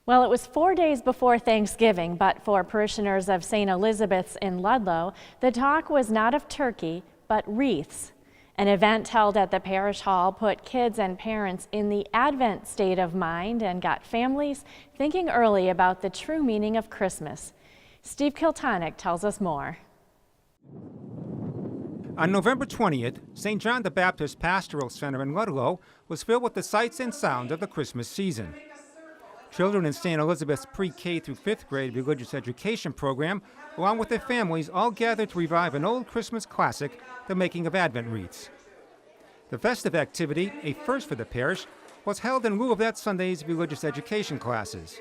Well, it was 4 days before Thanksgiving, but for parishioners of St. Elizabeth's in Ludlow, the talk was not of turkey, but wreaths. An event held at the parish hall put kids and parents in the Advent state of mind and got families thinking early about the true meaning of Christmas. Steve Kiltonick tells us more. On November 20th, St. John the Baptist Pastoral Center in Ludlow was filled with the sights and sounds of the Christmas season. Children in St. Elizabeth's pre-K through 5th grade religious education program, along with their families, all gathered to revive an old Christmas classic, the making of Advent wreaths. The festive activity, a first for the parish, was held in lieu of that Sunday's religious education classes.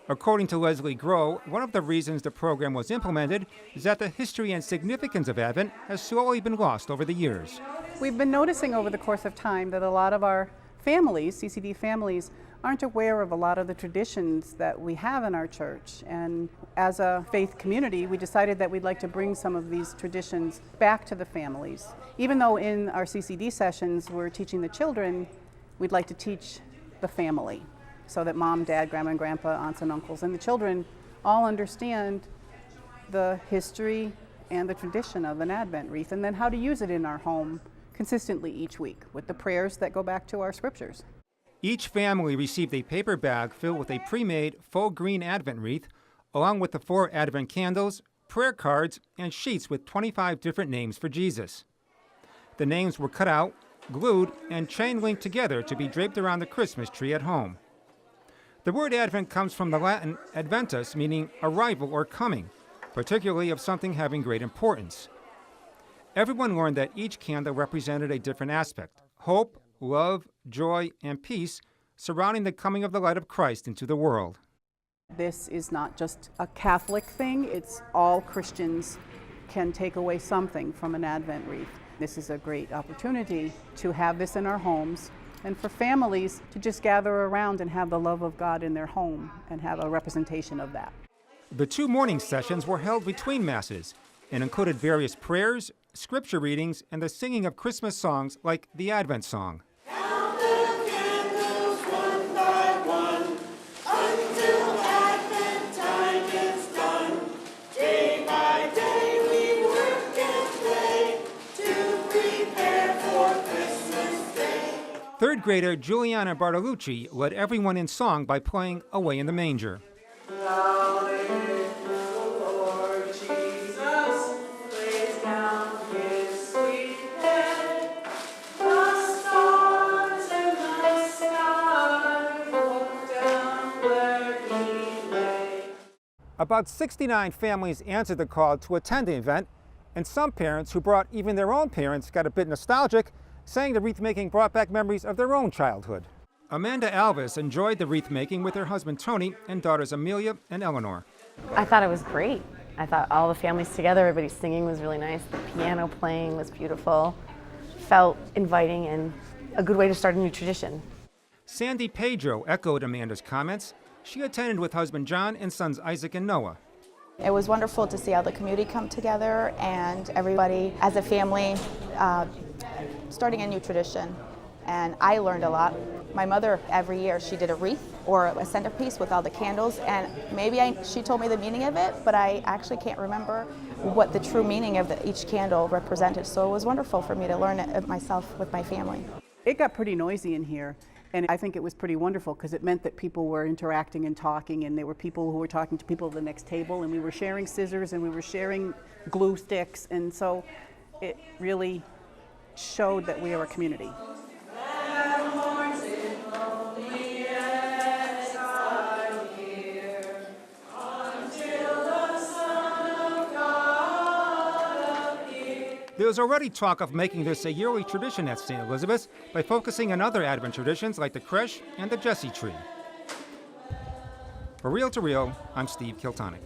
According to Leslie Groh, one of the reasons the program was implemented is that the history and significance of Advent has slowly been lost over the years. We've been noticing over the course of time that a lot of our families, CCD families, aren't aware of a lot of the traditions that we have in our church. And as a faith community, we decided that we'd like to bring some of these traditions back to the families. Even though in our CCD sessions we're teaching the children, we'd like to teach the family so that mom, dad, grandma and grandpa, aunts and uncles, and the children all understand the history and the tradition of an Advent wreath, and then how to use it in our home consistently each week with the prayers that go back to our scriptures. Each family received a paper bag filled with a pre-made faux green Advent wreath, along with the 4 Advent candles, prayer cards, and sheets with 25 different names for Jesus. The names were cut out, glued, and chain linked together to be draped around the Christmas tree at home. The word Advent comes from the Latin adventus, meaning arrival or coming, particularly of something having great importance. Everyone learned that each candle represented a different aspect: hope, love, joy, and peace surrounding the coming of the light of Christ into the world. This is not just a Catholic thing, it's all Christians can take away something from an Advent wreath. This is a great opportunity to have this in our homes and for families to just gather around and have the love of God in their home and have a representation of that. The 2 morning sessions were held between Masses and included various prayers, scripture readings, and the singing of Christmas songs like the Advent song. Count the candles one by one until Advent time is done. Day by day we work and play to prepare for Christmas Day. 3rd grader Giuliana Bartolucci led everyone in song by playing Away in the Manger. About 69 families answered the call to attend the event, and some parents who brought even their own parents got a bit nostalgic, saying the wreath making brought back memories of their own childhood. Amanda Alvis enjoyed the wreath making with her husband Tony and daughters Amelia and Eleanor. I thought it was great. I thought all the families together, everybody singing was really nice. The piano playing was beautiful. Felt inviting and a good way to start a new tradition. Sandy Pedro echoed Amanda's comments. She attended with husband John and sons Isaac and Noah. It was wonderful to see how the community come together and everybody as a family starting a new tradition. And I learned a lot. My mother, every year, she did a wreath or a centerpiece with all the candles, and she told me the meaning of it, but I actually can't remember what the true meaning of each candle represented. So it was wonderful for me to learn it myself with my family. It got pretty noisy in here, and I think it was pretty wonderful because it meant that people were interacting and talking, and there were people who were talking to people at the next table, and we were sharing scissors and we were sharing glue sticks, and so it really showed that we are a community. There is already talk of making this a yearly tradition at St. Elizabeth's by focusing on other Advent traditions like the creche and the Jesse tree. For Real to Real, I'm Steve Kiltonick.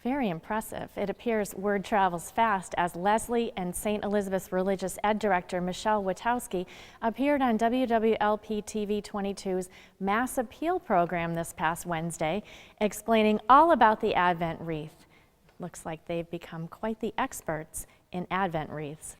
Very impressive. It appears word travels fast as Leslie and St. Elizabeth's Religious Ed Director Michelle Witowski appeared on WWLP TV 22's Mass Appeal program this past Wednesday, explaining all about the Advent wreath. Looks like they've become quite the experts in Advent wreaths.